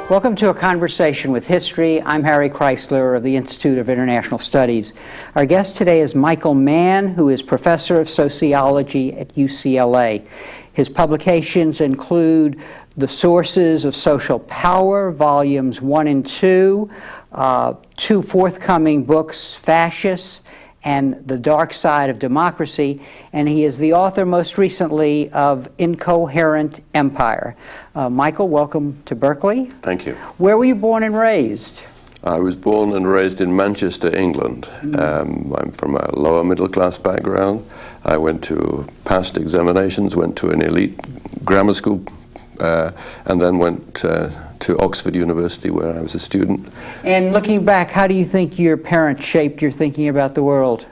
Welcome to A Conversation with History. I'm Harry Kreisler of the Institute of International Studies. Our guest today is Michael Mann, who is professor of sociology at UCLA. His publications include The Sources of Social Power, Volumes 1 and 2, two forthcoming books, Fascists and The Dark Side of Democracy, and he is the author most recently of Incoherent Empire. Michael, welcome to Berkeley. Thank you. Where were you born and raised? I was born and raised in Manchester, England. I'm from a lower middle class background. I went to passed examinations, went to an elite grammar school, and then went to Oxford University where I was a student. And looking back, how do you think your parents shaped your thinking about the world?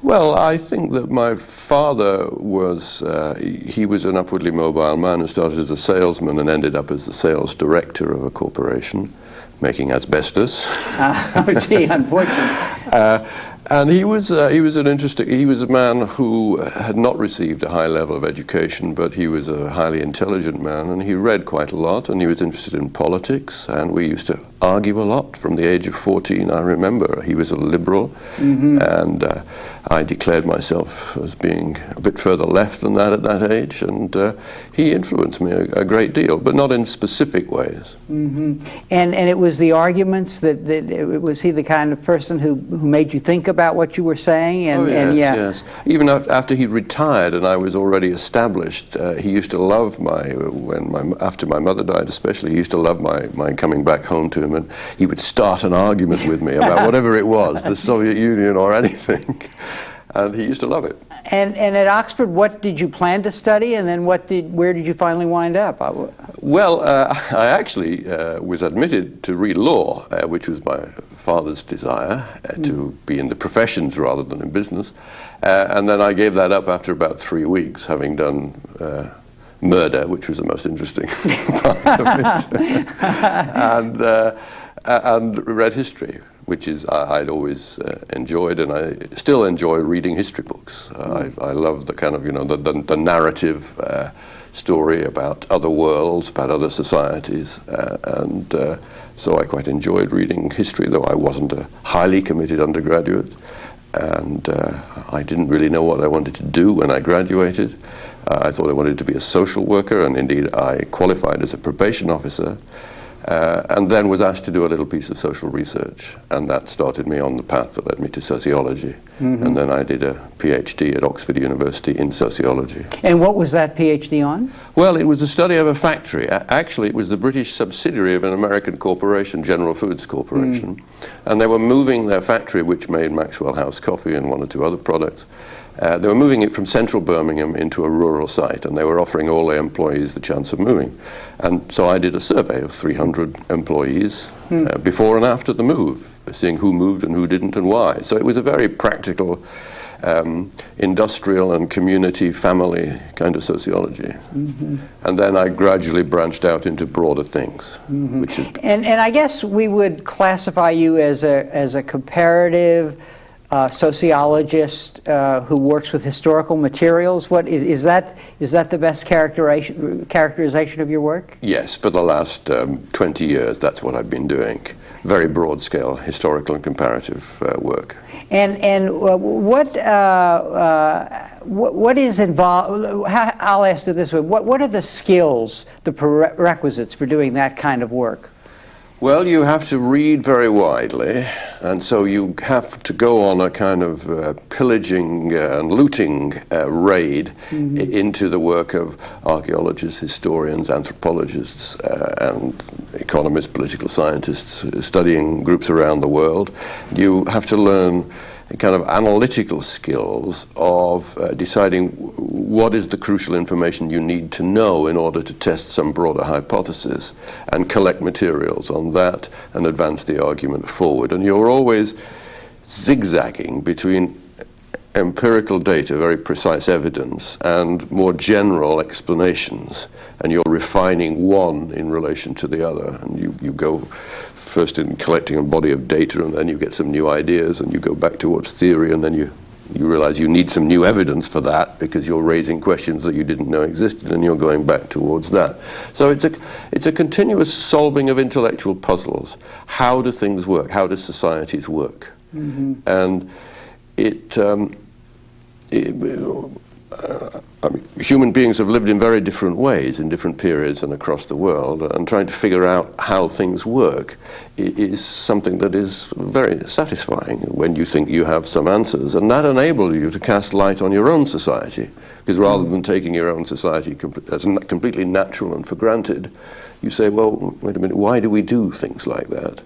Well, I think that my father was, he was an upwardly mobile man who started as a salesman and ended up as the sales director of a corporation, making asbestos. Oh, gee, unfortunately. And he was a man who had not received a high level of education, but he was a highly intelligent man, and he read quite a lot, and he was interested in politics, and we used to argue a lot from the age of 14. I remember he was a liberal, and I declared myself as being a bit further left than that at that age, and he influenced me a great deal, but not in specific ways. And it was the arguments that was he the kind of person who made you think about what you were saying? And yes. Even after he retired and I was already established, he used to love after my mother died especially, he used to love my coming back home to him, and he would start an argument with me about whatever it was, the Soviet Union or anything. And he used to love it. And at Oxford, what did you plan to study, and then where did you finally wind up? Well, I actually was admitted to read law, which was my father's desire, to be in the professions rather than in business. And then I gave that up after about 3 weeks, having done murder, which was the most interesting part of it, and read history, which is I'd always enjoyed, and I still enjoy reading history books. I love the kind of, the narrative story about other worlds, about other societies, and so I quite enjoyed reading history, though I wasn't a highly committed undergraduate, and I didn't really know what I wanted to do when I graduated. I thought I wanted to be a social worker, and indeed I qualified as a probation officer. And then was asked to do a little piece of social research, and that started me on the path that led me to sociology. And then I did a PhD at Oxford University in sociology. And what was that PhD on? Well, it was the study of a factory. Actually, it was the British subsidiary of an American corporation, General Foods Corporation, and they were moving their factory, which made Maxwell House coffee and 1 or 2 other products. They were moving it from central Birmingham into a rural site, and they were offering all their employees the chance of moving. And so I did a survey of 300 employees before and after the move, seeing who moved and who didn't and why. So it was a very practical, industrial and community family kind of sociology. And then I gradually branched out into broader things. Which is and I guess we would classify you as a comparative sociologist who works with historical materials. What is that the best characterization of your work? Yes, for the last 20 years, that's what I've been doing. Very broad scale historical and comparative work. And what is involved? I'll ask it this way: what are the skills, the prerequisites for doing that kind of work? Well, you have to read very widely, and so you have to go on a kind of pillaging and looting raid into the work of archaeologists, historians, anthropologists, and economists, political scientists studying groups around the world. You have to learn kind of analytical skills of deciding what is the crucial information you need to know in order to test some broader hypothesis, and collect materials on that and advance the argument forward. And you're always zigzagging between empirical data, very precise evidence, and more general explanations, and you're refining one in relation to the other. And you go first in collecting a body of data, and then you get some new ideas, and you go back towards theory, and then you you realize you need some new evidence for that because you're raising questions that you didn't know existed, and you're going back towards that. So it's a continuous solving of intellectual puzzles. How do things work? How do societies work? And I mean, human beings have lived in very different ways in different periods and across the world, and trying to figure out how things work is something that is very satisfying when you think you have some answers, and that enables you to cast light on your own society, because rather than taking your own society as completely natural and for granted, you say, well, wait a minute, why do we do things like that?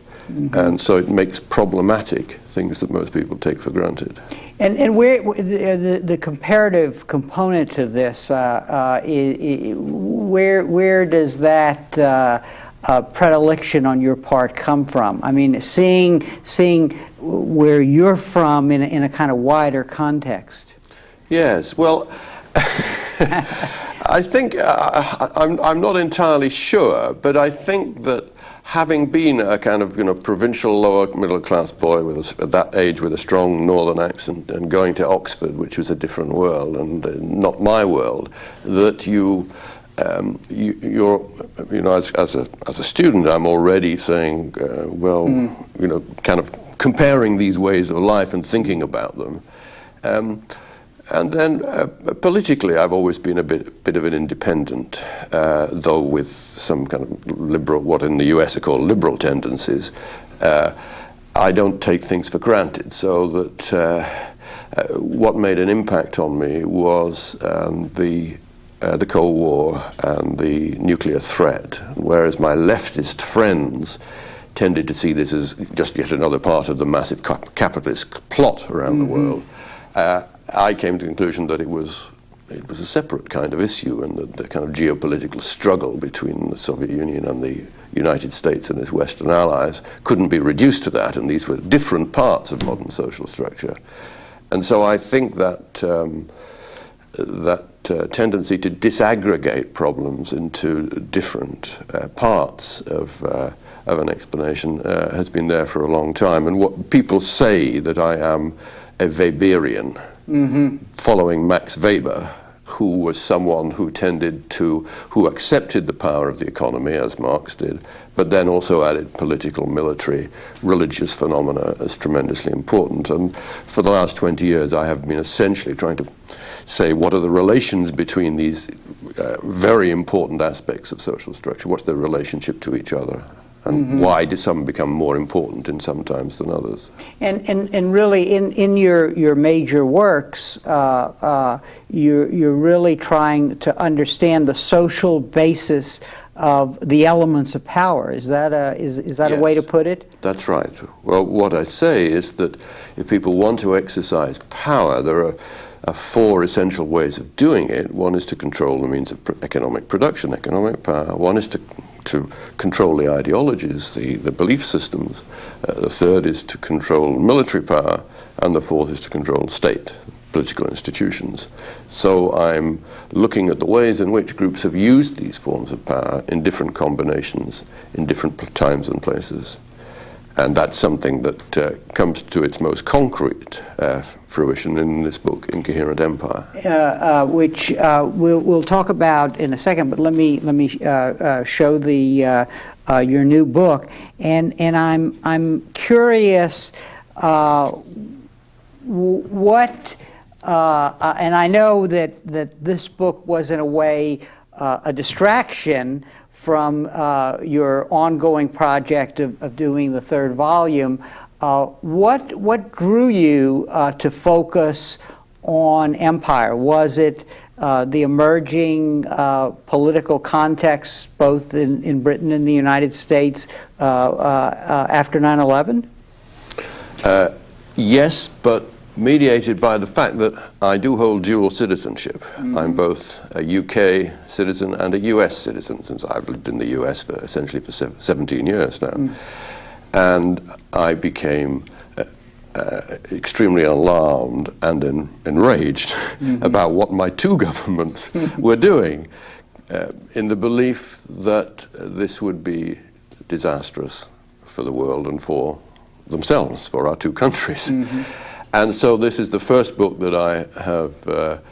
And so it makes problematic things that most people take for granted. And where the comparative component to this, where does that predilection on your part come from? I mean, seeing where you're from in a kind of wider context. Yes, well, I think I'm not entirely sure, but I think that having been a kind of provincial lower middle class boy at that age with a strong northern accent and going to Oxford, which was a different world and not my world, that you're as a student, I'm already saying, kind of comparing these ways of life and thinking about them. And then politically, I've always been a bit of an independent, though with some kind of liberal, what in the US are called liberal tendencies. I don't take things for granted, so that what made an impact on me was the Cold War and the nuclear threat, whereas my leftist friends tended to see this as just yet another part of the massive capitalist plot around the world. I came to the conclusion that it was a separate kind of issue, and that the kind of geopolitical struggle between the Soviet Union and the United States and its Western allies couldn't be reduced to that, and these were different parts of modern social structure. And so I think that tendency to disaggregate problems into different parts of an explanation has been there for a long time. And what people say that I am a Weberian, following Max Weber, who was someone who who accepted the power of the economy, as Marx did, but then also added political, military, religious phenomena as tremendously important. And for the last 20 years, I have been essentially trying to say, what are the relations between these very important aspects of social structure? What's their relationship to each other? And why do some become more important in some times than others? And really, in your major works, you're really trying to understand the social basis of the elements of power. Is that Yes, a way to put it? That's right. Well, what I say is that if people want to exercise power, there are four essential ways of doing it. One is to control the means of economic production, economic power. One is to control the ideologies, the belief systems. The third is to control military power, and the fourth is to control state, political institutions. So I'm looking at the ways in which groups have used these forms of power in different combinations, in different times and places. And that's something that comes to its most concrete fruition in this book, Incoherent Empire, which we'll talk about in a second. But let me show your new book, and I'm curious what. And I know that this book was in a way a distraction from your ongoing project of doing the third volume. What drew you to focus on empire? Was it the emerging political context both in Britain and the United States after 9/11? Yes, but mediated by the fact that I do hold dual citizenship. I'm both a UK citizen and a US citizen, since I've lived in the US for essentially 17 years now. And I became extremely alarmed and enraged about what my two governments were doing, in the belief that this would be disastrous for the world and for themselves, for our two countries. And so this is the first book that I have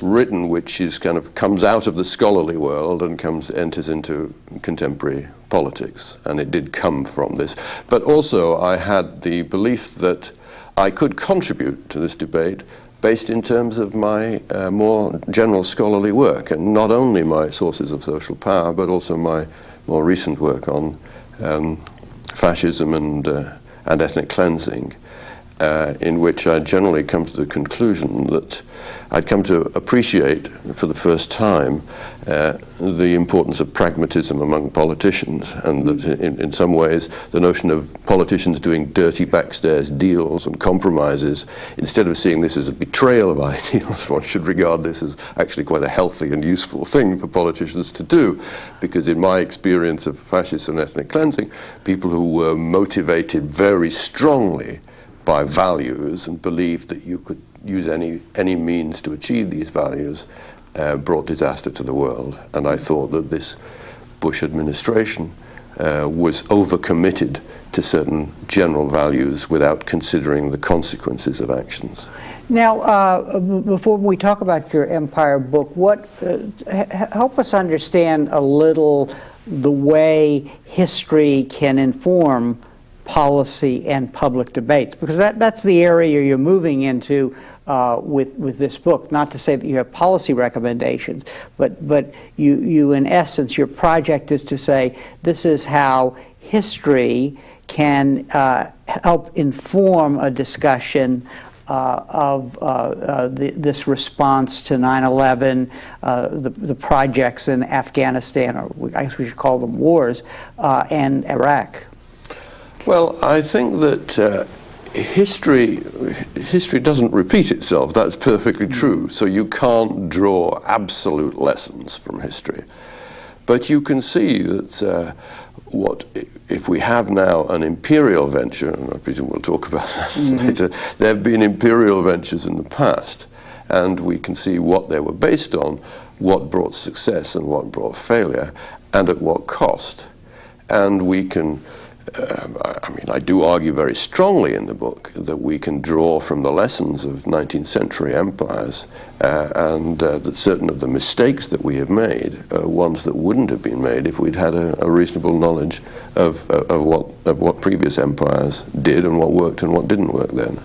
written, which is comes out of the scholarly world and enters into contemporary politics, and it did come from this. But also I had the belief that I could contribute to this debate based in terms of my more general scholarly work, and not only my sources of social power, but also my more recent work on fascism and ethnic cleansing, in which I generally come to the conclusion that I'd come to appreciate for the first time the importance of pragmatism among politicians, and that in some ways the notion of politicians doing dirty backstairs deals and compromises, instead of seeing this as a betrayal of ideals, one should regard this as actually quite a healthy and useful thing for politicians to do, because in my experience of fascism and ethnic cleansing, people who were motivated very strongly by values and believed that you could use any means to achieve these values brought disaster to the world. And I thought that this Bush administration was overcommitted to certain general values without considering the consequences of actions. Now, before we talk about your Empire book, help us understand a little the way history can inform policy and public debates, because that's the area you're moving into with this book. Not to say that you have policy recommendations, but you in essence, your project is to say this is how history can help inform a discussion of this response to 9/11, the projects in Afghanistan, or I guess we should call them wars, and Iraq. Well, I think that history doesn't repeat itself. That's perfectly true. So you can't draw absolute lessons from history. But you can see that if we have now an imperial venture, and I presume we'll talk about that later, there have been imperial ventures in the past, and we can see what they were based on, what brought success and what brought failure, and at what cost. And we can I do argue very strongly in the book that we can draw from the lessons of 19th century empires, and that certain of the mistakes that we have made are ones that wouldn't have been made if we'd had a reasonable knowledge of what previous empires did and what worked and what didn't work then.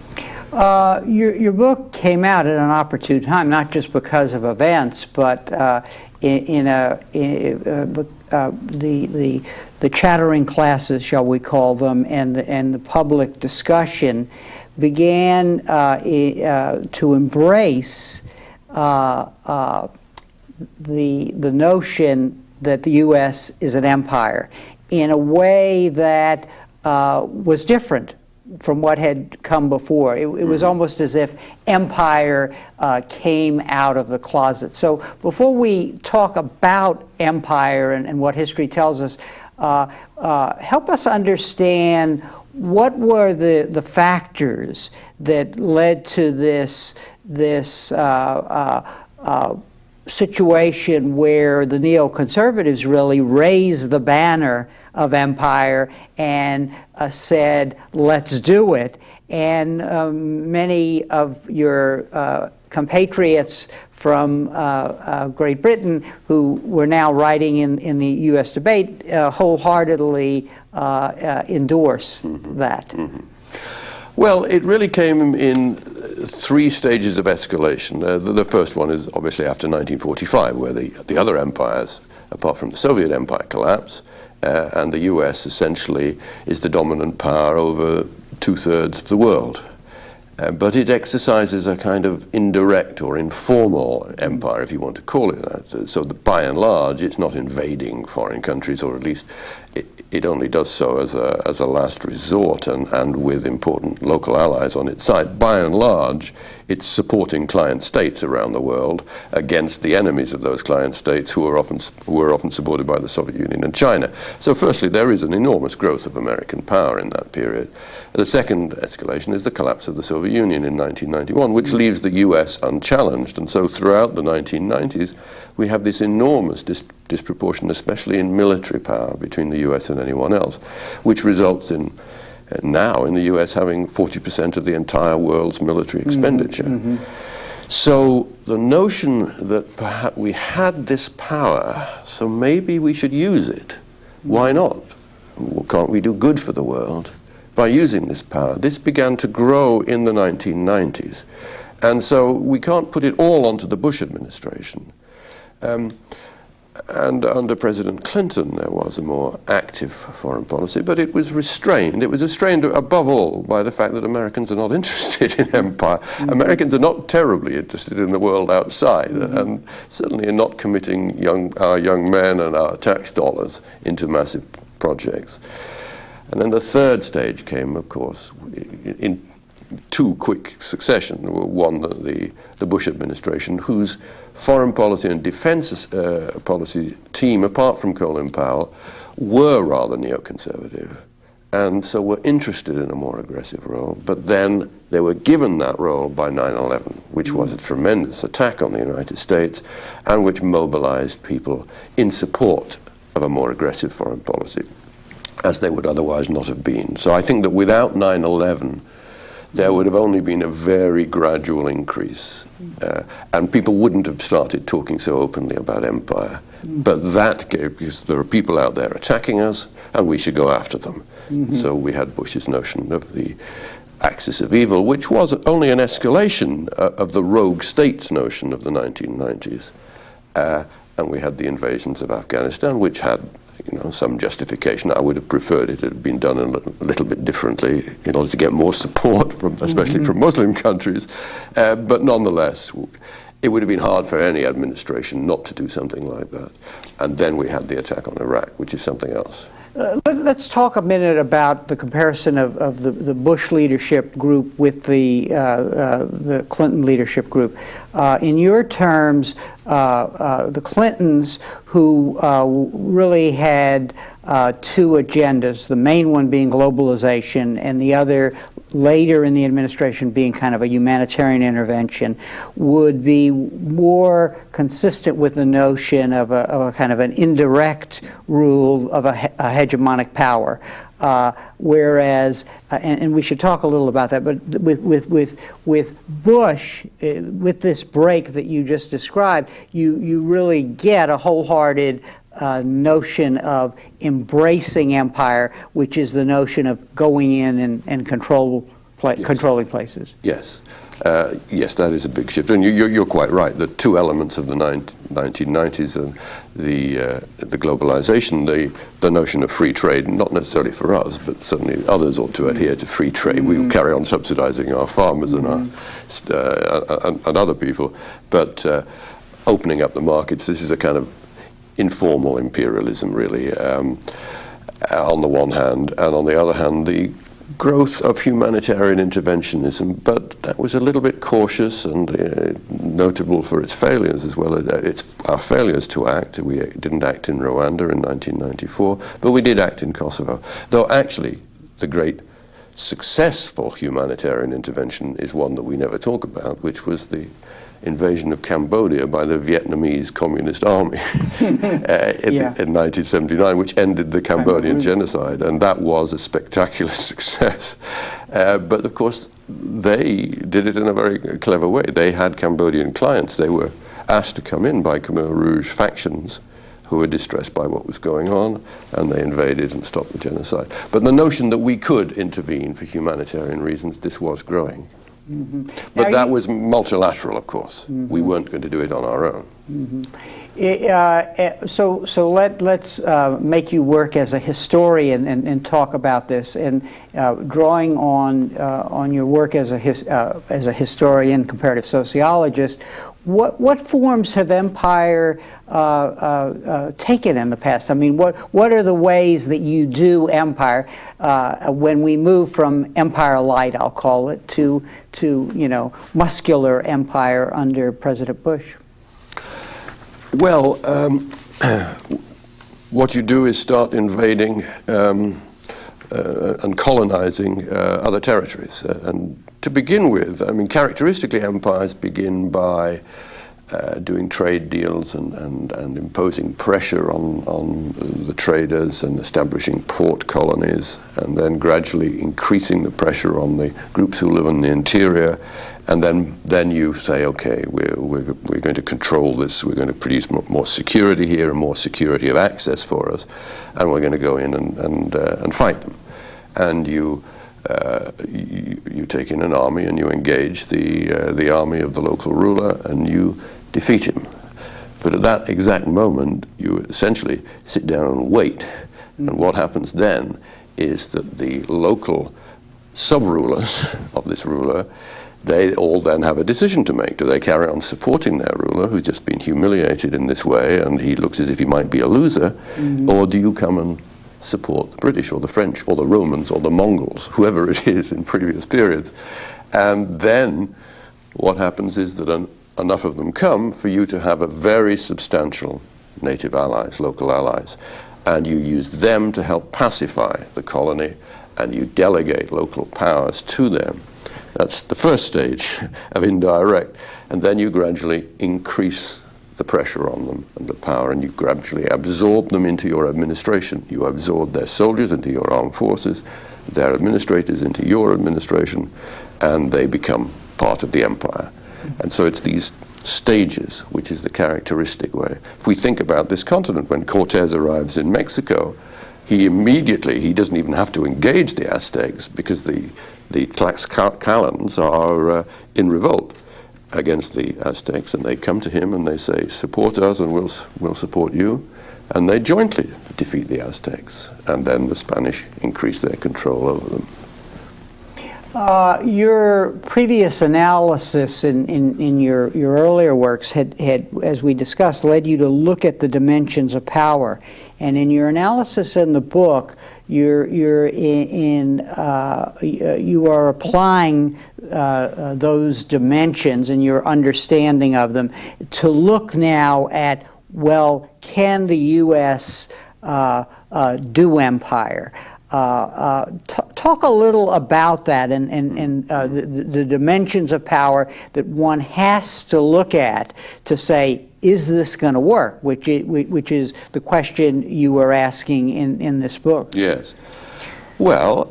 Your book came out at an opportune time, not just because of events, but the chattering classes, shall we call them, and the public discussion began to embrace the notion that the U.S. is an empire in a way that was different from what had come before. It was almost as if empire came out of the closet. So before we talk about empire and what history tells us, help us understand what were the factors that led to this situation where the neoconservatives really raised the banner of empire and said, let's do it. And many of your compatriots from Great Britain who were now writing in the U.S. debate wholeheartedly endorse that. Well, it really came in three stages of escalation. The first one is obviously after 1945, where the other empires, apart from the Soviet Empire, collapse, and the US essentially is the dominant power over 2/3 of the world. But it exercises a kind of indirect or informal empire, if you want to call it that. So that by and large, it's not invading foreign countries, or at least it only does so as a last resort and with important local allies on its side. By and large, it's supporting client states around the world against the enemies of those client states who were often supported by the Soviet Union and China. So firstly, there is an enormous growth of American power in that period. The second escalation is the collapse of the Soviet Union in 1991, which leaves the US unchallenged. And so throughout the 1990s, we have this enormous disproportion, especially in military power, between the US and anyone else, which results in now in the US having 40% of the entire world's military expenditure. So the notion that perhaps we had this power, so maybe we should use it. Why not? Well, can't we do good for the world by using this power? This began to grow in the 1990s. And so we can't put it all onto the Bush administration. And under President Clinton, there was a more active foreign policy, but it was restrained. It was restrained above all by the fact that Americans are not interested in empire. Americans are not terribly interested in the world outside, and certainly in not committing our young men and our tax dollars into massive projects. And then the third stage came, of course, in two quick succession. One, the Bush administration, whose foreign policy and defense policy team, apart from Colin Powell, were rather neoconservative, and so were interested in a more aggressive role. But then they were given that role by 9/11, which was a tremendous attack on the United States, and which mobilized people in support of a more aggressive foreign policy, as they would otherwise not have been. So I think that without 9/11, there would have only been a very gradual increase, and people wouldn't have started talking so openly about empire. But that gave, because there are people out there attacking us, and we should go after them. So we had Bush's notion of the axis of evil, which was only an escalation of the rogue states notion of the 1990s. And we had the invasions of Afghanistan, which had some justification. I would have preferred it had been done a little bit differently in order to get more support, especially from Muslim countries. But nonetheless, it would have been hard for any administration not to do something like that. And then we had the attack on Iraq, which is something else. Let's talk a minute about the comparison of the Bush leadership group with the Clinton leadership group. In your terms, the Clintons, who really had two agendas, the main one being globalization and the other later in the administration being kind of a humanitarian intervention, would be more consistent with the notion of a kind of an indirect rule of a hegemonic power. Whereas, and we should talk a little about that, but with Bush, with this break that you just described, you really get a wholehearted notion of embracing empire, which is the notion of going in and controlling places. Yes. Yes, that is a big shift. And you're quite right. The two elements of the 1990s are the globalization, the notion of free trade, not necessarily for us, but certainly others ought to adhere to free trade. We will carry on subsidizing our farmers and and other people, but opening up the markets. This is a kind of informal imperialism, really, on the one hand, and on the other hand, the growth of humanitarian interventionism, but that was a little bit cautious and notable for its failures as well as our failures to act. We didn't act in Rwanda in 1994, but we did act in Kosovo. Though actually, the great successful humanitarian intervention is one that we never talk about, which was the invasion of Cambodia by the Vietnamese Communist Army in 1979, which ended the Cambodian genocide, and that was a spectacular success. But of course, they did it in a very clever way. They had Cambodian clients. They were asked to come in by Khmer Rouge factions who were distressed by what was going on, and they invaded and stopped the genocide. But the notion that we could intervene for humanitarian reasons, this was growing. But that was multilateral, of course. We weren't going to do it on our own. So let's make you work as a historian and talk about this. And drawing on your work as a historian, comparative sociologist, what forms have empire taken in the past? I mean, what are the ways that you do empire when we move from empire light, I'll call it, to muscular empire under President Bush? Well, what you do is start invading and colonizing other territories. And to begin with, I mean, characteristically, empires begin by doing trade deals and imposing pressure on the traders and establishing port colonies, and then gradually increasing the pressure on the groups who live in the interior. And then you say, okay, we're going to control this. We're going to produce more security here and more security of access for us, and we're going to go in and fight them. And you take in an army and you engage the army of the local ruler and you defeat him. But at that exact moment, you essentially sit down and wait. And what happens then is that the local sub-rulers of this ruler, they all then have a decision to make. Do they carry on supporting their ruler, who's just been humiliated in this way, and he looks as if he might be a loser, or do you come and support the British or the French or the Romans or the Mongols, whoever it is in previous periods? And then what happens is that enough of them come for you to have a very substantial native allies, local allies, and you use them to help pacify the colony, and you delegate local powers to them. That's the first stage of indirect, and then you gradually increase the pressure on them and the power, and you gradually absorb them into your administration. You absorb their soldiers into your armed forces, their administrators into your administration, and they become part of the empire. And so it's these stages which is the characteristic way. If we think about this continent, when Cortez arrives in Mexico, he doesn't even have to engage the Aztecs, because the Tlaxcalans are in revolt against the Aztecs, and they come to him and they say, support us and we'll support you, and they jointly defeat the Aztecs, and then the Spanish increase their control over them. Your previous analysis in your earlier works had, as we discussed, led you to look at the dimensions of power. And in your analysis in the book, you are applying those dimensions and your understanding of them to look now at, well, can the U.S. do empire? Talk a little about that and the dimensions of power that one has to look at to say, is this going to work? Which is the question you were asking in this book. Yes. Well,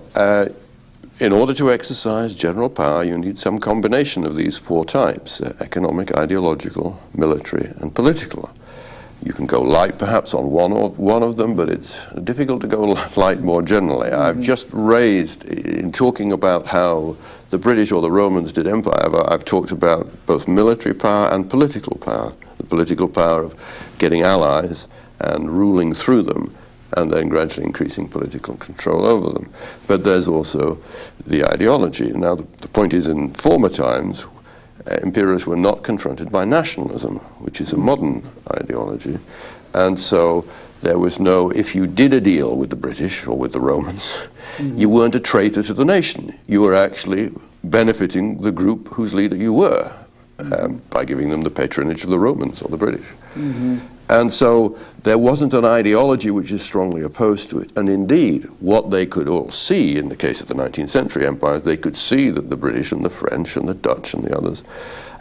in order to exercise general power, you need some combination of these four types: economic, ideological, military, and political. You can go light perhaps on one of them, but it's difficult to go light more generally. I've just raised, in talking about how the British or the Romans did empire, I've talked about both military power and political power. The political power of getting allies and ruling through them, and then gradually increasing political control over them. But there's also the ideology. Now, the point is, in former times, imperialists were not confronted by nationalism, which is a modern ideology. And so there was no, if you did a deal with the British or with the Romans, you weren't a traitor to the nation. You were actually benefiting the group whose leader you were, by giving them the patronage of the Romans or the British. And so there wasn't an ideology which is strongly opposed to it. And indeed, what they could all see in the case of the 19th century empires, they could see that the British and the French and the Dutch and the others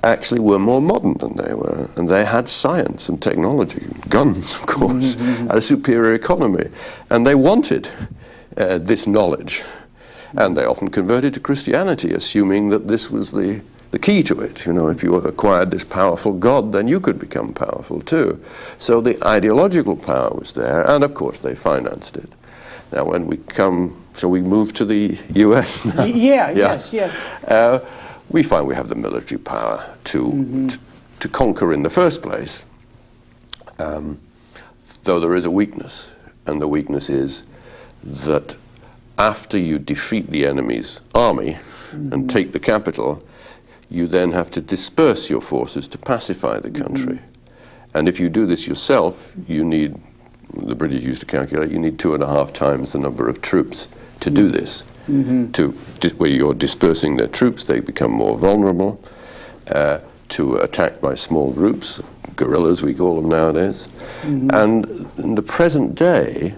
actually were more modern than they were. And they had science and technology, guns, of course, and a superior economy. And they wanted this knowledge. And they often converted to Christianity, assuming that this was the key to it. You know, if you acquired this powerful God, then you could become powerful too. So the ideological power was there, and of course they financed it. Now when we come, shall we move to the US now? Yes. We find we have the military power to conquer in the first place, though there is a weakness, and the weakness is that after you defeat the enemy's army and take the capital, you then have to disperse your forces to pacify the country. And if you do this yourself, you need, the British used to calculate, you need 2.5 times the number of troops to do this. Where you're dispersing their troops, they become more vulnerable to attack by small groups, guerrillas we call them nowadays. And in the present day,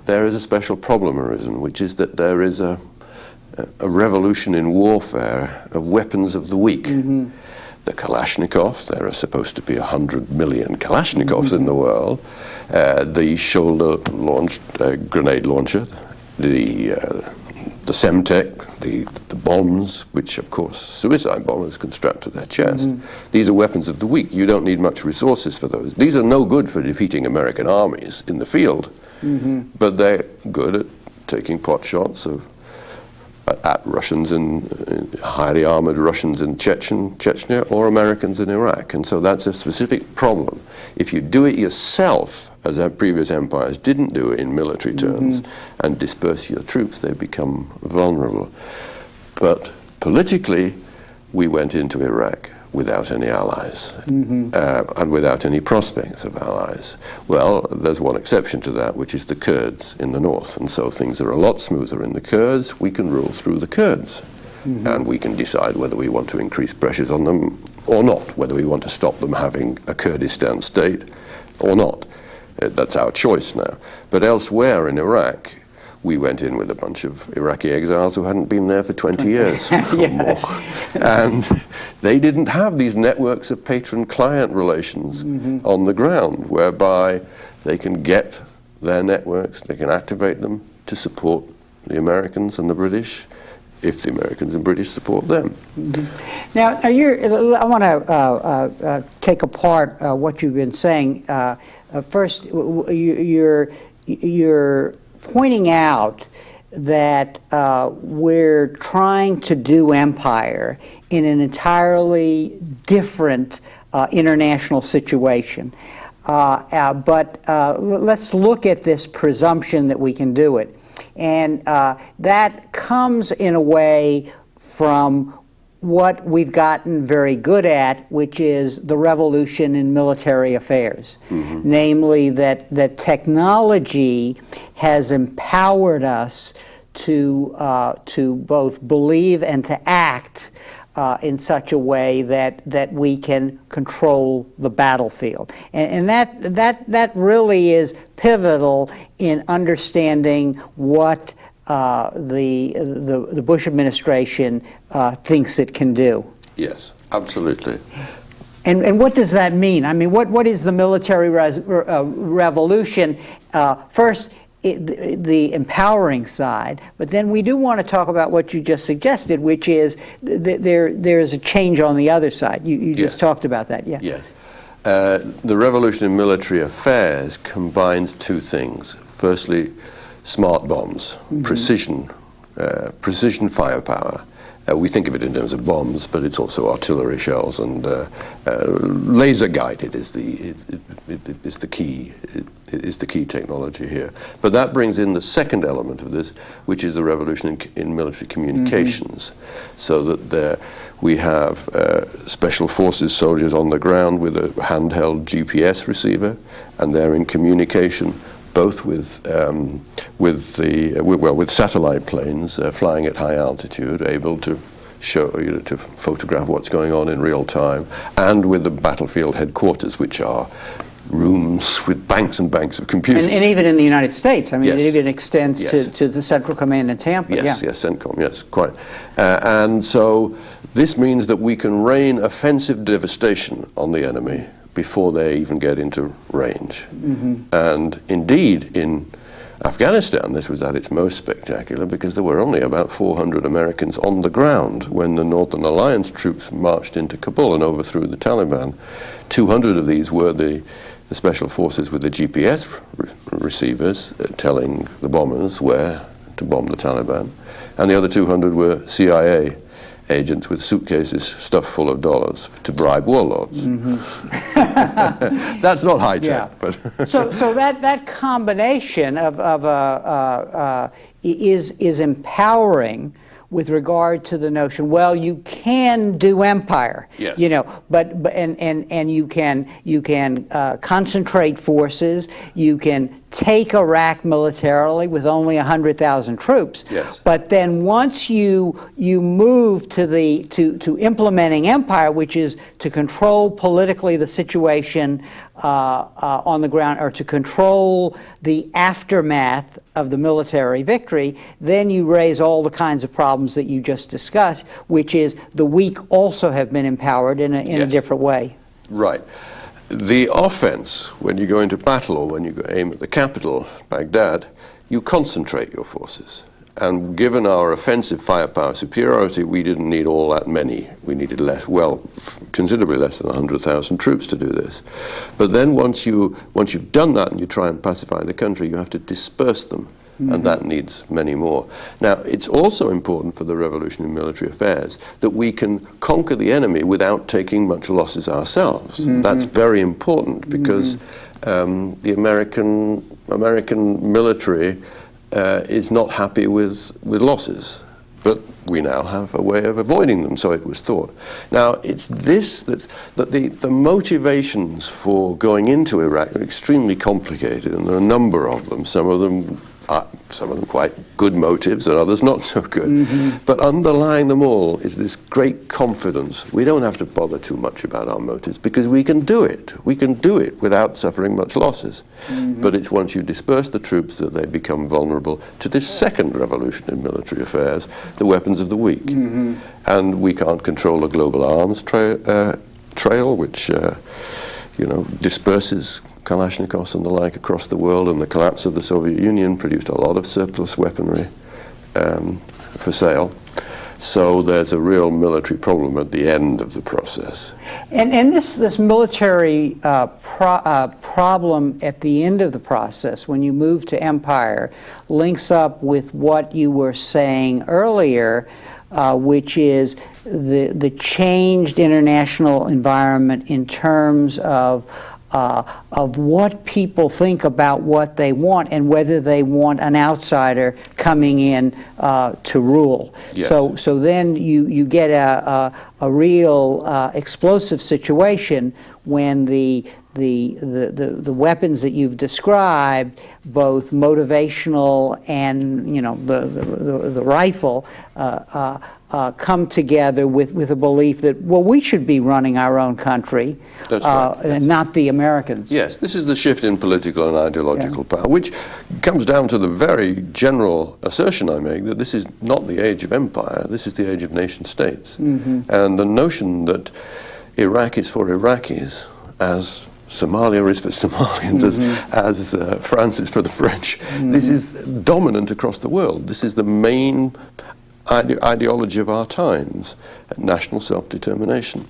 there is a special problem arisen, which is that there is a revolution in warfare of weapons of the weak. the Kalashnikov. There are supposed to be 100 million Kalashnikovs in the world. The shoulder-launched grenade launcher, the Semtech, the bombs, which of course suicide bombers can strap to their chest. These are weapons of the weak. You don't need much resources for those. These are no good for defeating American armies in the field, but they're good at taking pot shots at Russians highly armored Russians in Chechnya or Americans in Iraq. And so that's a specific problem. If you do it yourself, as our previous empires didn't do it in military terms, and disperse your troops, they become vulnerable. But politically, we went into Iraq without any allies, and without any prospects of allies. Well, there's one exception to that, which is the Kurds in the north, and so things are a lot smoother in the Kurds. We can rule through the Kurds, and we can decide whether we want to increase pressures on them or not, whether we want to stop them having a Kurdistan state or not. That's our choice now. But elsewhere in Iraq, we went in with a bunch of Iraqi exiles who hadn't been there for 20 years or more. And they didn't have these networks of patron-client relations on the ground, whereby they can get their networks, they can activate them to support the Americans and the British, if the Americans and British support them. Now, I want to take apart what you've been saying. First, you're pointing out that we're trying to do empire in an entirely different international situation. But let's look at this presumption that we can do it. And that comes in a way from what we've gotten very good at, which is the revolution in military affairs. Namely that technology has empowered us to both believe and to act in such a way that we can control the battlefield. And that really is pivotal in understanding what the Bush administration thinks it can do. Yes, absolutely. And what does that mean? I mean, what is the military revolution? First, the empowering side, but then we do want to talk about what you just suggested, which is there's a change on the other side. You just talked about that, yeah. Yes. The revolution in military affairs combines two things. Firstly, smart bombs, precision firepower. We think of it in terms of bombs, but it's also artillery shells, and laser guided is the key technology here. But that brings in the second element of this, which is the revolution in military communications, so that we have special forces soldiers on the ground with a handheld GPS receiver, and they're in communication both with satellite planes flying at high altitude, able to to photograph what's going on in real time, and with the battlefield headquarters, which are rooms with banks and banks of computers. And even in the United States, I mean, it even extends to the Central Command in Tampa. Yes, CENTCOM, yes, quite. And so this means that we can rain offensive devastation on the enemy before they even get into range. And indeed, in Afghanistan, this was at its most spectacular because there were only about 400 Americans on the ground when the Northern Alliance troops marched into Kabul and overthrew the Taliban. 200 of these were the special forces with the GPS receivers telling the bombers where to bomb the Taliban. And the other 200 were CIA agents with suitcases stuffed full of dollars to bribe warlords. That's not high tech, but so that combination is empowering with regard to the notion. Well, you can do empire, you know, but you can concentrate forces, you can take Iraq militarily with only 100,000 troops. Yes. But then once you move to implementing empire, which is to control politically the situation on the ground, or to control the aftermath of the military victory, then you raise all the kinds of problems that you just discussed, which is the weak also have been empowered in a Yes. different way. Right. The offense, when you go into battle or when you aim at the capital, Baghdad, you concentrate your forces. And given our offensive firepower superiority, we didn't need all that many. We needed less, well, considerably less than 100,000 troops to do this. But then once you've done that and you try and pacify the country, you have to disperse them. And that needs many more. Now, it's also important for the revolution in military affairs that we can conquer the enemy without taking much losses ourselves. That's very important because the American military is not happy with losses. But we now have a way of avoiding them, so it was thought. Now, it's this that the motivations for going into Iraq are extremely complicated, and there are a number of them. Some of them quite good motives and others not so good. But underlying them all is this great confidence. We don't have to bother too much about our motives because we can do it. We can do it without suffering much losses. But it's once you disperse the troops that they become vulnerable to this second revolution in military affairs, the weapons of the weak. And we can't control a global arms trail, which disperses Kalashnikovs and the like across the world, and the collapse of the Soviet Union produced a lot of surplus weaponry for sale. So there's a real military problem at the end of the process. And this military problem at the end of the process, when you move to empire, links up with what you were saying earlier, which is the changed international environment in terms of what people think about what they want and whether they want an outsider coming in to rule. Yes. So then you get a real explosive situation when the weapons that you've described, both motivational and the rifle, come together with a belief that, well, we should be running our own country. That's right, yes. And not the Americans. Yes, this is the shift in political and ideological power, which comes down to the very general assertion I make that this is not the age of empire, this is the age of nation states. And the notion that Iraq is for Iraqis, as Somalia is for Somalians, as France is for the French, this is dominant across the world. This is the main ideology of our times, national self-determination.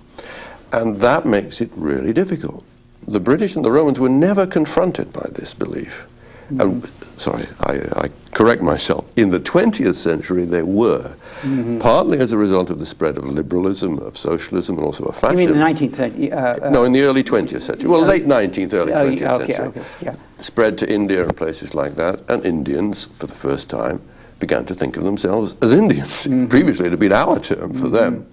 And that makes it really difficult. The British and the Romans were never confronted by this belief. And, sorry, I correct myself. In the 20th century, they were, partly as a result of the spread of liberalism, of socialism, and also of fascism. You mean the 19th century? No, in the early 20th century. Well, late 19th, early 20th century. Okay, yeah. Spread to India and places like that. And Indians, for the first time, began to think of themselves as Indians. Previously, it had been our term for them.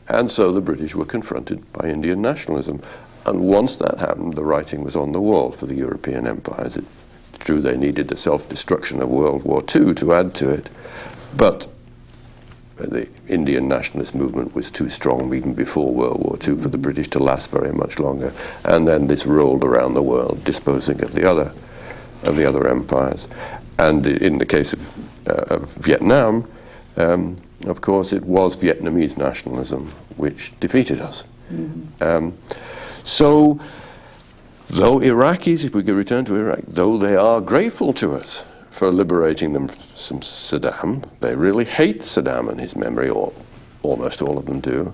And so the British were confronted by Indian nationalism. And once that happened, the writing was on the wall for the European empires. It's true they needed the self-destruction of World War II to add to it, but the Indian nationalist movement was too strong even before World War II for the British to last very much longer. And then this rolled around the world, disposing of the other empires. And in the case of Vietnam, of course, it was Vietnamese nationalism which defeated us. So, though Iraqis, if we could return to Iraq, though they are grateful to us for liberating them from Saddam, they really hate Saddam and his memory, or almost all of them do.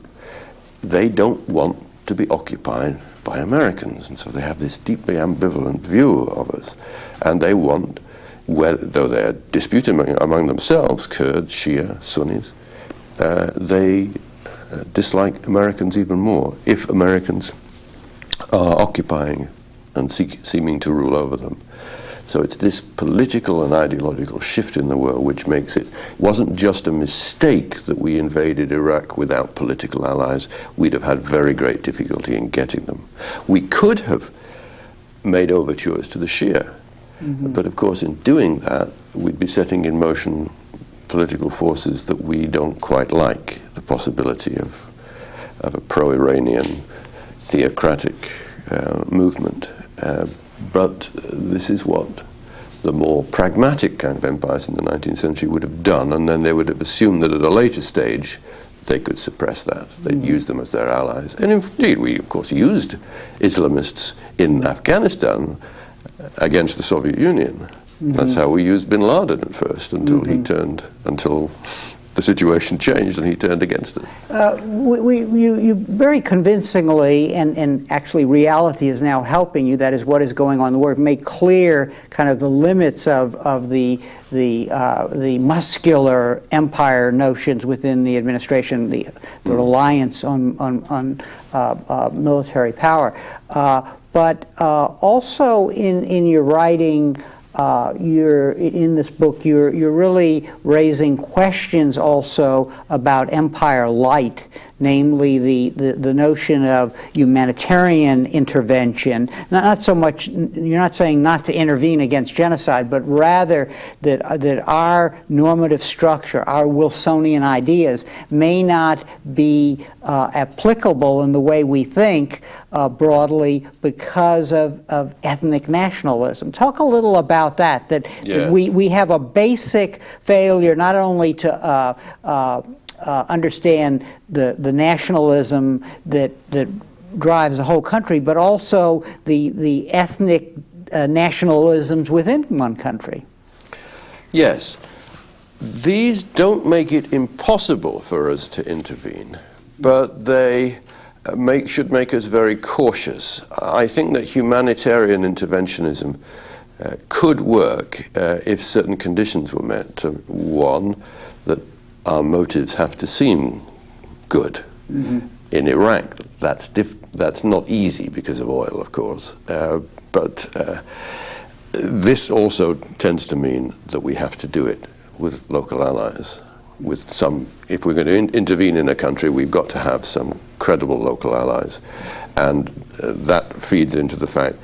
They don't want to be occupied by Americans, and so they have this deeply ambivalent view of us. And they want, though they're disputing among themselves, Kurds, Shia, Sunnis, they dislike Americans even more if Americans are occupying and seeming to rule over them. So it's this political and ideological shift in the world which makes it wasn't just a mistake that we invaded Iraq without political allies. We'd have had very great difficulty in getting them. We could have made overtures to the Shia But of course, in doing that, we'd be setting in motion political forces that we don't quite like. The possibility of a pro-Iranian theocratic movement. But this is what the more pragmatic kind of empires in the 19th century would have done, and then they would have assumed that at a later stage they could suppress that. They'd use them as their allies. And indeed, we of course used Islamists in Afghanistan against the Soviet Union. That's how we used bin Laden at first, until until the situation changed and he turned against us. You very convincingly, and actually reality is now helping you, that is what is going on in the world, make clear kind of the limits of the muscular empire notions within the administration, the reliance on military power. But also in your writing, in this book, you're really raising questions also about empire light, namely the notion of humanitarian intervention. Not so much, you're not saying not to intervene against genocide, but rather that our normative structure, our Wilsonian ideas, may not be applicable in the way we think broadly because of ethnic nationalism. Talk a little about that, Yes. we have a basic failure not only to understand the nationalism that drives the whole country, but also the ethnic nationalisms within one country. Yes. These don't make it impossible for us to intervene, but they should make us very cautious. I think that humanitarian interventionism could work if certain conditions were met. One, that our motives have to seem good. In Iraq, that's not easy because of oil, of course. But this also tends to mean that we have to do it with local allies. If we're going to intervene in a country, we've got to have some credible local allies. And that feeds into the fact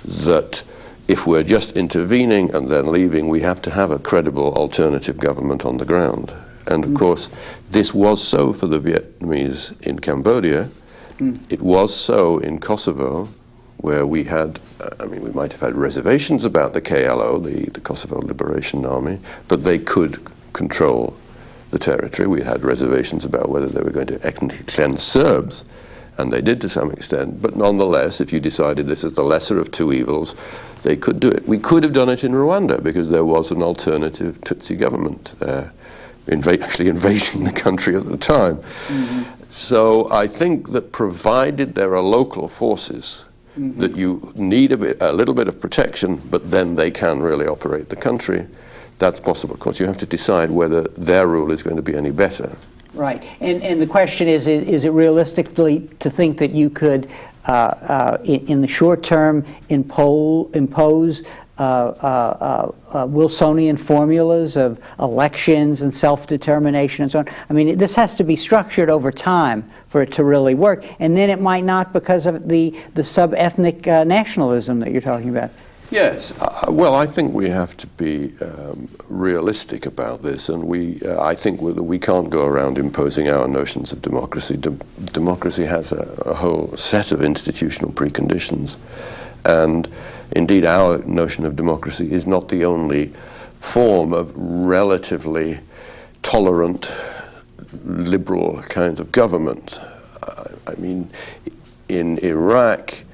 that if we're just intervening and then leaving, we have to have a credible alternative government on the ground. And of course, this was so for the Vietnamese in Cambodia. It was so in Kosovo, where we had, we might have had reservations about the KLO, the Kosovo Liberation Army, but they could control the territory. We had reservations about whether they were going to ethnically cleanse Serbs, and they did to some extent. But nonetheless, if you decided this is the lesser of two evils, they could do it. We could have done it in Rwanda because there was an alternative Tutsi government actually invading the country at the time. So I think that provided there are local forces, that you need a little bit of protection, but then they can really operate the country, that's possible. Of course, you have to decide whether their rule is going to be any better. Right, and the question is it realistically to think that you could, in the short term, impose Wilsonian formulas of elections and self-determination and so on? I mean, this has to be structured over time for it to really work, and then it might not because of the sub-ethnic nationalism that you're talking about. Yes, well, I think we have to be realistic about this, and I think we can't go around imposing our notions of democracy. Democracy has a whole set of institutional preconditions, and indeed our notion of democracy is not the only form of relatively tolerant, liberal kinds of government. I mean, in Iraq,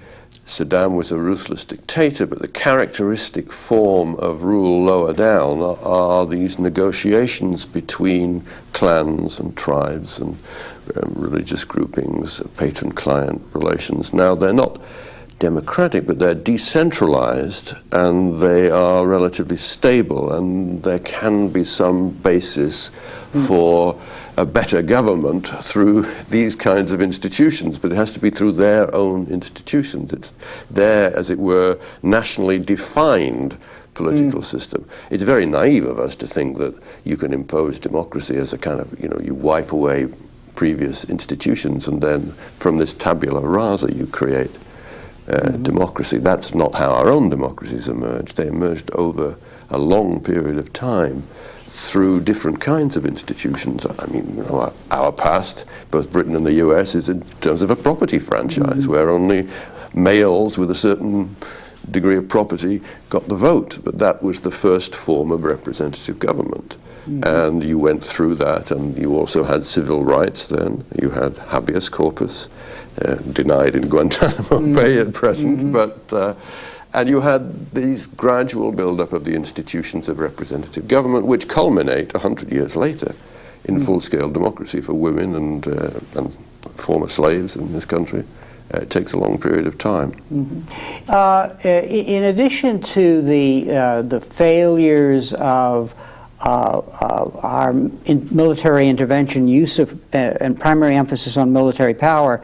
Saddam was a ruthless dictator, but the characteristic form of rule lower down are these negotiations between clans and tribes and religious groupings, patron-client relations. Now, they're not democratic, but they're decentralized and they are relatively stable, and there can be some basis for a better government through these kinds of institutions, but it has to be through their own institutions. It's their, as it were, nationally defined political system. It's very naive of us to think that you can impose democracy as a kind of, you wipe away previous institutions and then from this tabula rasa you create democracy. That's not how our own democracies emerged. They emerged over a long period of time through different kinds of institutions. I mean, you know, our past, both Britain and the US, is in terms of a property franchise, where only males with a certain degree of property got the vote. But that was the first form of representative government. And you went through that, and you also had civil rights then. You had habeas corpus, denied in Guantanamo Bay at present, but and you had these gradual build-up of the institutions of representative government, which culminate 100 years later in full-scale democracy for women and former slaves in this country. It takes a long period of time. In addition to the failures of our military intervention, use of and primary emphasis on military power,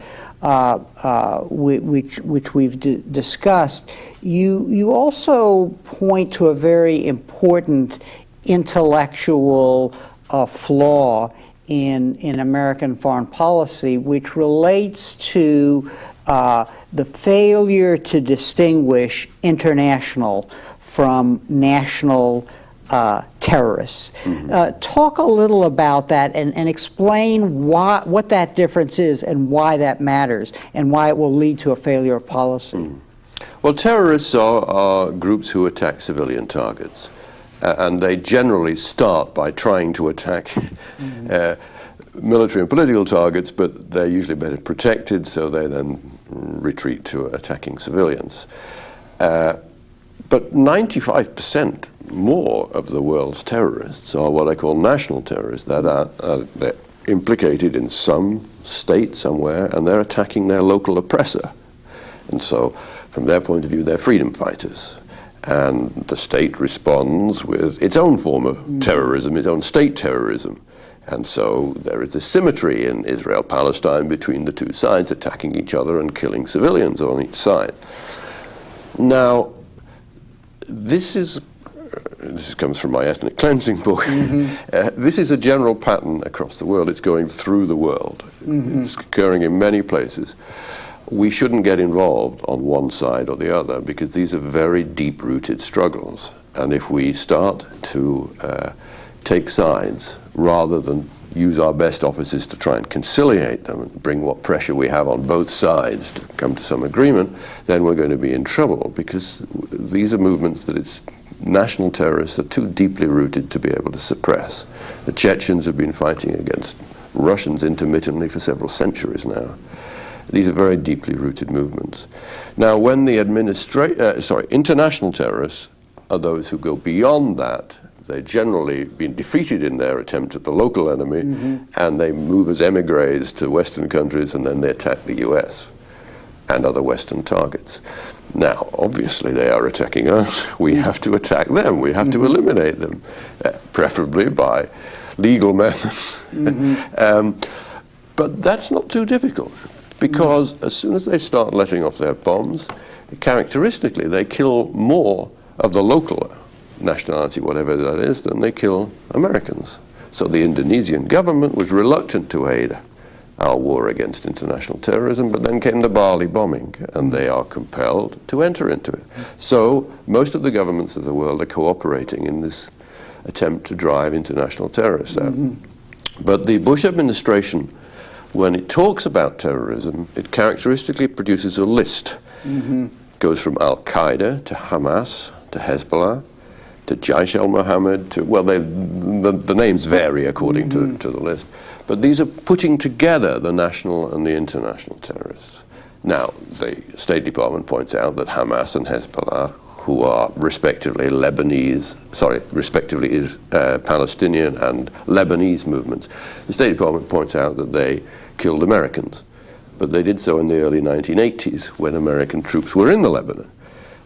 which we've discussed, you also point to a very important intellectual flaw in American foreign policy, which relates to the failure to distinguish international from national terrorists. Talk a little about that and explain what that difference is and why that matters and why it will lead to a failure of policy. Well, terrorists are groups who attack civilian targets, and they generally start by trying to attack military and political targets, but they're usually better protected, so they then retreat to attacking civilians. But 95% more of the world's terrorists are what I call national terrorists. They're implicated in some state somewhere, and they're attacking their local oppressor. And so, from their point of view, they're freedom fighters. And the state responds with its own form of terrorism, its own state terrorism. And so there is this symmetry in Israel-Palestine between the two sides attacking each other and killing civilians on each side. Now, this comes from my ethnic cleansing book. This is a general pattern across the world. It's going through the world. It's occurring in many places. We shouldn't get involved on one side or the other, because these are very deep-rooted struggles. And if we start to take sides rather than use our best offices to try and conciliate them and bring what pressure we have on both sides to come to some agreement, then we're going to be in trouble, because these are movements that it's national terrorists are too deeply rooted to be able to suppress. The Chechens have been fighting against Russians intermittently for several centuries now. These are very deeply rooted movements. Now, when the international terrorists are those who go beyond that. They've generally been defeated in their attempt at the local enemy, and they move as emigres to Western countries, and then they attack the US and other Western targets. Now, obviously, they are attacking us. We have to attack them. We have to eliminate them, preferably by legal methods. But that's not too difficult, because as soon as they start letting off their bombs, characteristically, they kill more of the local nationality, whatever that is, than they kill Americans. So the Indonesian government was reluctant to aid our war against international terrorism, but then came the Bali bombing, and they are compelled to enter into it. So most of the governments of the world are cooperating in this attempt to drive international terrorists out. But the Bush administration, when it talks about terrorism, it characteristically produces a list. Goes from Al-Qaeda to Hamas to Hezbollah to Jaish al-Mohammed to, well, the names vary according to the list. But these are putting together the national and the international terrorists. Now, the State Department points out that Hamas and Hezbollah, who are respectively Palestinian and Lebanese movements, the State Department points out that they killed Americans. But they did so in the early 1980s when American troops were in the Lebanon.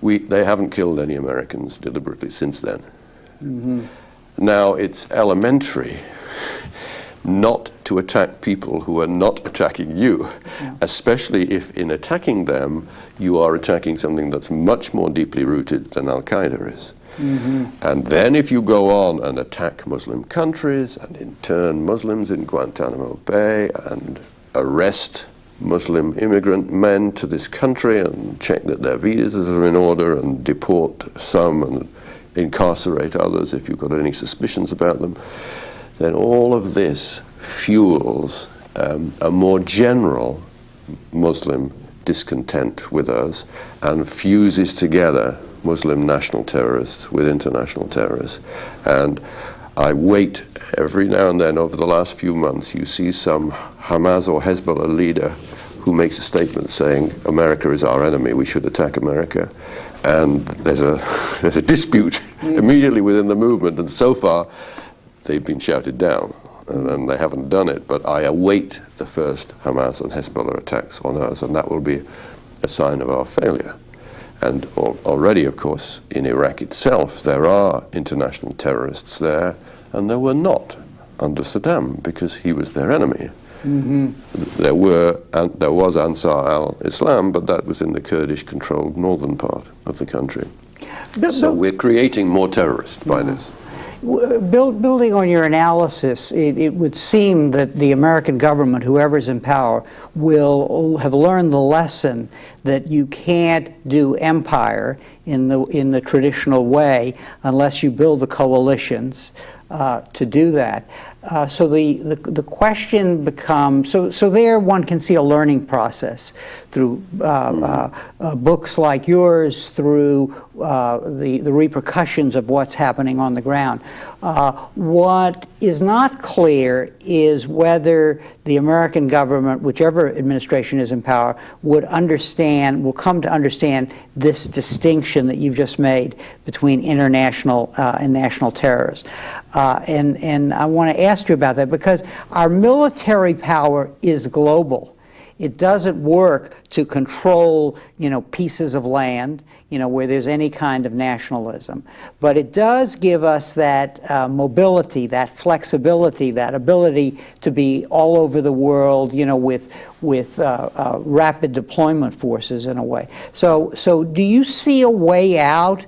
They haven't killed any Americans deliberately since then. Now, it's elementary not to attack people who are not attacking you, especially if in attacking them you are attacking something that's much more deeply rooted than Al-Qaeda is. And then if you go on and attack Muslim countries and intern Muslims in Guantanamo Bay and arrest Muslim immigrant men to this country and check that their visas are in order and deport some and incarcerate others if you've got any suspicions about them, then all of this fuels a more general Muslim discontent with us and fuses together Muslim national terrorists with international terrorists. And I wait every now and then over the last few months, you see some Hamas or Hezbollah leader who makes a statement saying America is our enemy, we should attack America. And there's a dispute immediately within the movement, and so far they've been shouted down and they haven't done it. But I await the first Hamas and Hezbollah attacks on us, and that will be a sign of our failure. And already, of course, in Iraq itself, there are international terrorists there, and there were not under Saddam because he was their enemy. Mm-hmm. There was Ansar al-Islam, but that was in the Kurdish-controlled northern part of the country. So we're creating more terrorists by this. Building on your analysis, it would seem that the American government, whoever's in power, will have learned the lesson that you can't do empire in the traditional way unless you build the coalitions to do that. So the question becomes, so there one can see a learning process through books like yours, through the repercussions of what's happening on the ground. What is not clear is whether the American government, whichever administration is in power, will come to understand this distinction that you've just made between international and national terrorists. And I want to ask you about that because our military power is global. It doesn't work to control, pieces of land, where there's any kind of nationalism. But it does give us that mobility, that flexibility, that ability to be all over the world, with rapid deployment forces in a way. So do you see a way out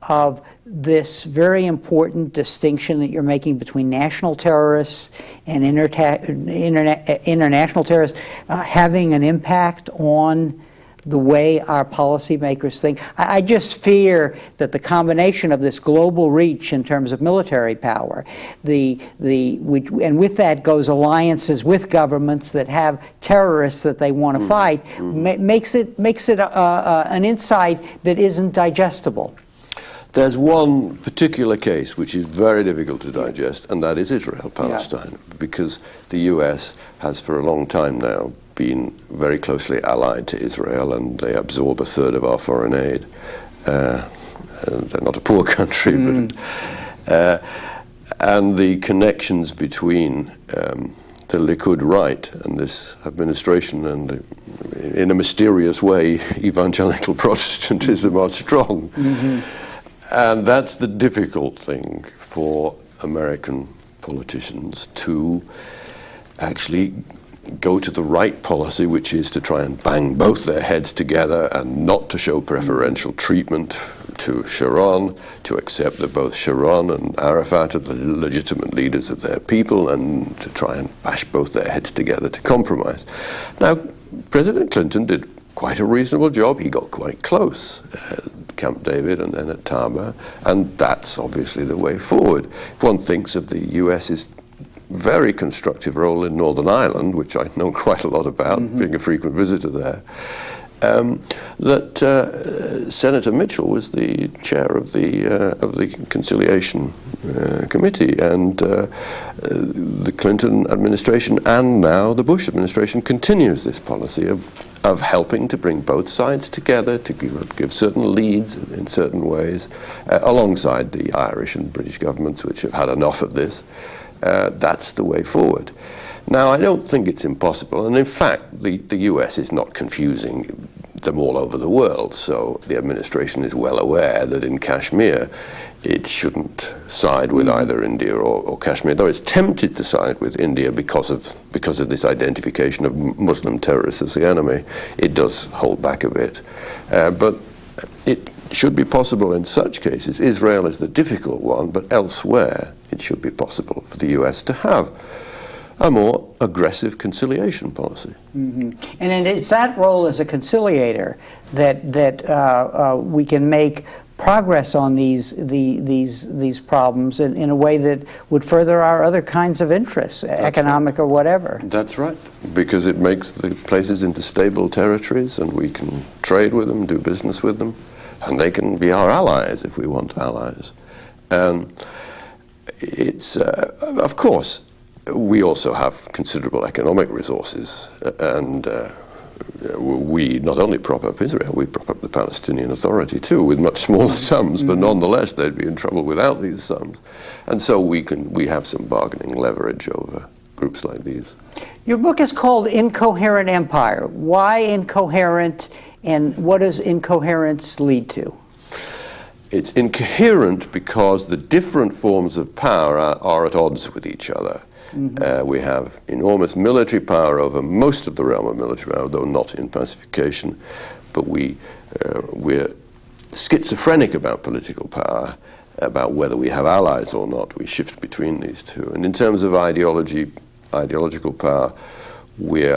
of this very important distinction that you're making between national terrorists and international terrorists having an impact on the way our policymakers think? I just fear that the combination of this global reach in terms of military power, and with that goes alliances with governments that have terrorists that they want to fight, makes it an insight that isn't digestible. There's one particular case which is very difficult to digest, and that is Israel-Palestine, because the US has for a long time now been very closely allied to Israel, and they absorb a third of our foreign aid. They're not a poor country, but and the connections between the Likud right and this administration and, in a mysterious way, evangelical Protestantism are strong. Mm-hmm. And that's the difficult thing for American politicians, to actually go to the right policy, which is to try and bang both their heads together and not to show preferential treatment to Sharon, to accept that both Sharon and Arafat are the legitimate leaders of their people, and to try and bash both their heads together to compromise. Now, President Clinton did quite a reasonable job. He got quite close at Camp David and then at Taba, and that's obviously the way forward. If one thinks of the US's very constructive role in Northern Ireland, which I know quite a lot about, being a frequent visitor there, that Senator Mitchell was the chair of the Conciliation Committee, and the Clinton administration and now the Bush administration continues this policy of helping to bring both sides together, to give certain leads in certain ways, alongside the Irish and British governments, which have had enough of this. That's the way forward. Now, I don't think it's impossible, and in fact, the US is not confusing them all over the world, so the administration is well aware that in Kashmir, it shouldn't side with either India or Kashmir, though it's tempted to side with India because of this identification of Muslim terrorists as the enemy. It does hold back a bit, but it should be possible in such cases. Israel is the difficult one, but elsewhere it should be possible for the US to have a more aggressive conciliation policy. Mm-hmm. And it's that role as a conciliator that we can make progress on these problems in a way that would further our other kinds of interests, That's economic right. or whatever. That's right, because it makes the places into stable territories, and we can trade with them, do business with them, and they can be our allies if we want allies. It's of course, we also have considerable economic resources, and we not only prop up Israel, we prop up the Palestinian Authority too, with much smaller sums, but nonetheless they'd be in trouble without these sums. And so we have some bargaining leverage over groups like these. Your book is called Incoherent Empire. Why incoherent, and what does incoherence lead to? It's incoherent because the different forms of power are at odds with each other. We have enormous military power over most of the realm of military power, though not in pacification. But we're schizophrenic about political power, about whether we have allies or not. We shift between these two. And in terms of ideological power,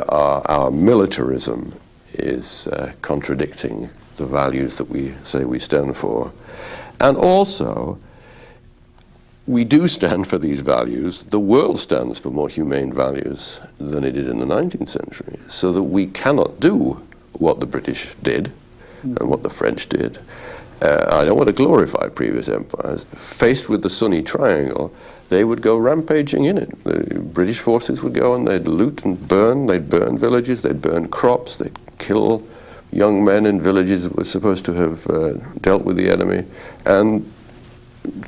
our militarism is contradicting the values that we say we stand for. And also, we do stand for these values. The world stands for more humane values than it did in the 19th century, so that we cannot do what the British did and what the French did. I don't want to glorify previous empires. Faced with the Sunni Triangle, they would go rampaging in it. The British forces would go and they'd loot and burn. They'd burn villages, they'd burn crops, they'd kill young men in villages that were supposed to have dealt with the enemy, and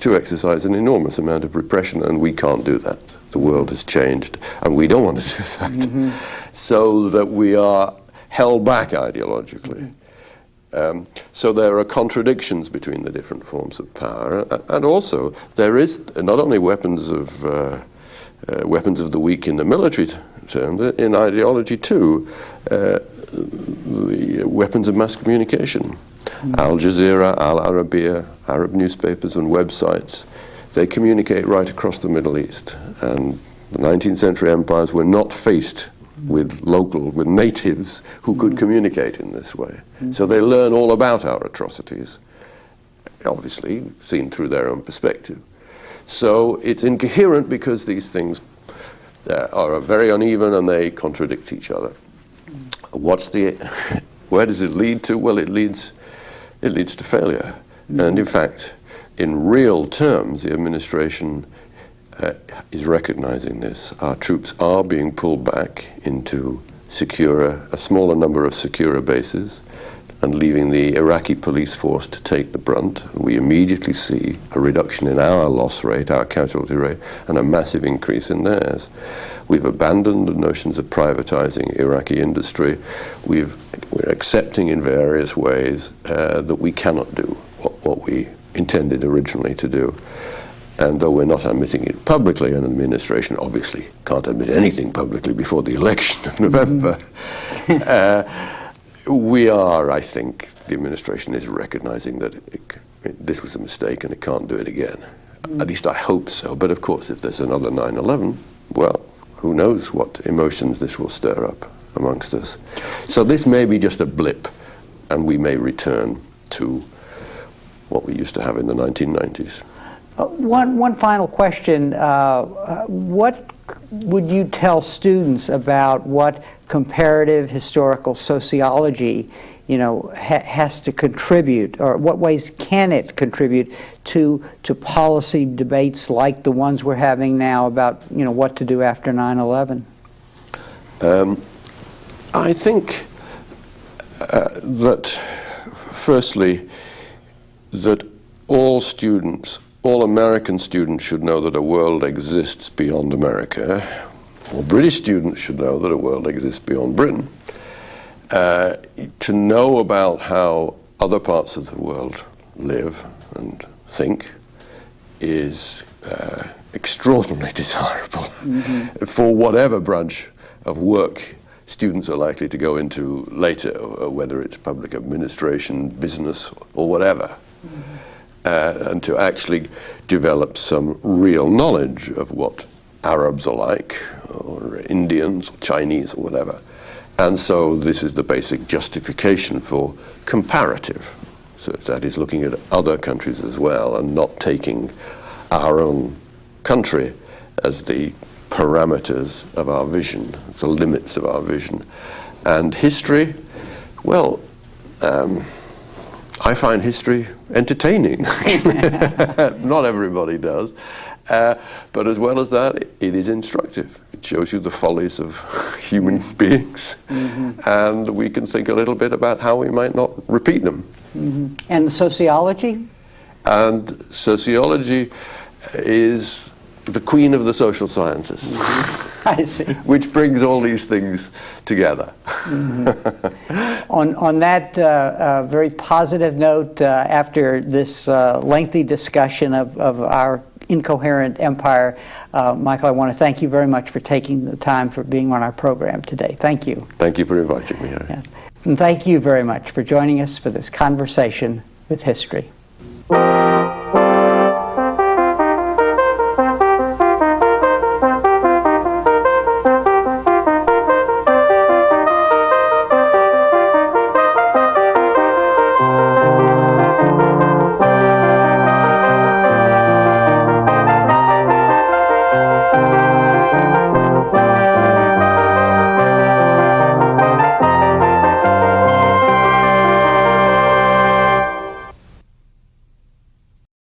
to exercise an enormous amount of repression, and we can't do that. The world has changed, and we don't want to do that. So that we are held back ideologically. So there are contradictions between the different forms of power, and also there is not only weapons of the weak in the military term, in ideology too, the weapons of mass communication. Al Jazeera, Al Arabiya, Arab newspapers and websites, they communicate right across the Middle East. And the 19th century empires were not faced with natives who could communicate in this way. So they learn all about our atrocities, obviously seen through their own perspective. So it's incoherent because these things are very uneven and they contradict each other. Where does it lead to? Well, it leads to failure. And in fact, in real terms, the administration is recognizing this. Our troops are being pulled back into a smaller number of secure bases, and leaving the Iraqi police force to take the brunt. We immediately see a reduction in our loss rate, our casualty rate, and a massive increase in theirs. We've abandoned the notions of privatizing Iraqi industry. We're accepting in various ways that we cannot do what we intended originally to do. And though we're not admitting it publicly, and the administration obviously can't admit anything publicly before the election of November, I think the administration is recognizing that this was a mistake and it can't do it again. At least I hope so. But of course, if there's another 9/11, well, who knows what emotions this will stir up amongst us. So this may be just a blip, and we may return to what we used to have in the 1990s. One final question. What would you tell students about what comparative historical sociology, has to contribute, or what ways can it contribute to policy debates like the ones we're having now about, what to do after 9/11? I think that, firstly, that all American students should know that a world exists beyond America, or British students should know that a world exists beyond Britain. To know about how other parts of the world live and think is extraordinarily desirable for whatever branch of work students are likely to go into later, whether it's public administration, business, or whatever. And to actually develop some real knowledge of what Arabs are like, or Indians or Chinese or whatever. And so this is the basic justification for comparative. So that is looking at other countries as well and not taking our own country as the parameters of our vision, the limits of our vision. And history, well, I find history entertaining. Not everybody does. But as well as that, it is instructive. It shows you the follies of human beings, and we can think a little bit about how we might not repeat them. And sociology? And sociology is the queen of the social sciences. I see. Which brings all these things together. On that very positive note, after this lengthy discussion of our Incoherent Empire, Michael, I want to thank you very much for taking the time for being on our program today. Thank you. Thank you for inviting me. Yes. And thank you very much for joining us for this conversation with history.